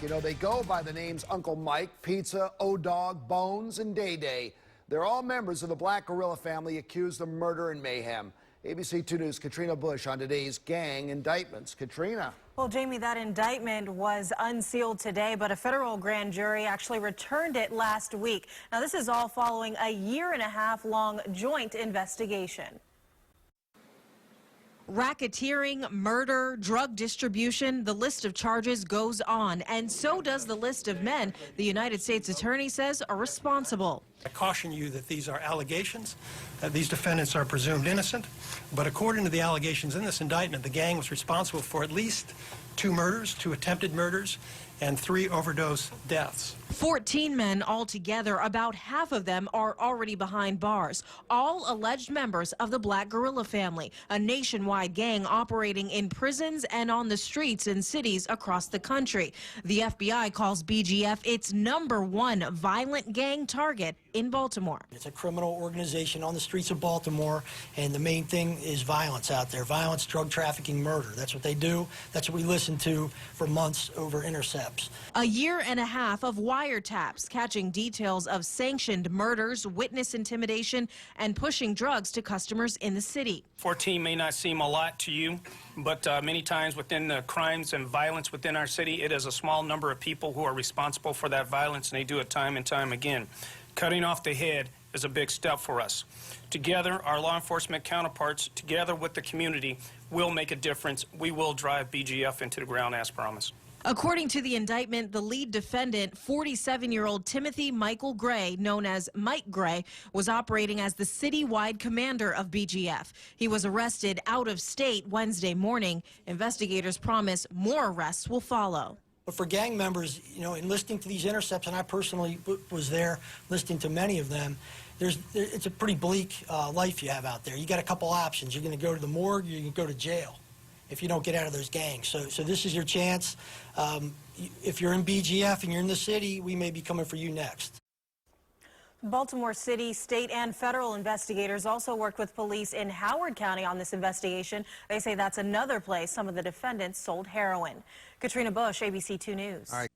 You know, they go by the names Uncle Mike, Pizza, O-Dog, Bones, and Day Day. They're all members of the Black Gorilla family accused of murder and mayhem. ABC 2 News' Katrina Bush on today's gang indictments. Katrina. Well, Jamie, that indictment was unsealed today, but a federal grand jury actually returned it last week. Now, this is all following a year-and-a-half-long joint investigation. Racketeering, murder, drug distribution, the list of charges goes on, and so does the list of men the United States Attorney says are responsible. I caution you that these are allegations. These defendants are presumed innocent, but according to the allegations in this indictment, the gang was responsible for at least 2 murders, 2 attempted murders, and 3 overdose deaths. 14 men altogether. About half of them are already behind bars, all alleged members of the Black Gorilla family, a nationwide gang operating in prisons and on the streets in cities across the country. The FBI calls BGF its #1 violent gang target in Baltimore. It's a criminal organization on the streets of Baltimore, and the main thing is violence out there. Violence, drug trafficking, murder. That's what they do. That's what we listen to for months over intercepts. A year and a half of wiretaps, catching details of sanctioned murders, witness intimidation, and pushing drugs to customers in the city. 14 may not seem a lot to you, but many times within the crimes and violence within our city, it is a small number of people who are responsible for that violence, and they do it time and time again. Cutting off the head is a big step for us. Together, our law enforcement counterparts, together with the community, will make a difference. We will drive BGF into the ground as promised. According to the indictment, the lead defendant, 47-year-old Timothy Michael Gray, known as Mike Gray, was operating as the citywide commander of BGF. He was arrested out of state Wednesday morning. Investigators promise more arrests will follow. But for gang members, you know, in listening to these intercepts, and I personally was there listening to many of them, it's a pretty bleak life you have out there. You got a couple options. You're going to go to the morgue, or you can go to jail if you don't get out of those gangs. So this is your chance. If you're in BGF and you're in the city, we may be coming for you next. Baltimore City, state and federal investigators also worked with police in Howard County on this investigation. They say that's another place some of the defendants sold heroin. Katrina Bush, ABC 2 News. All right.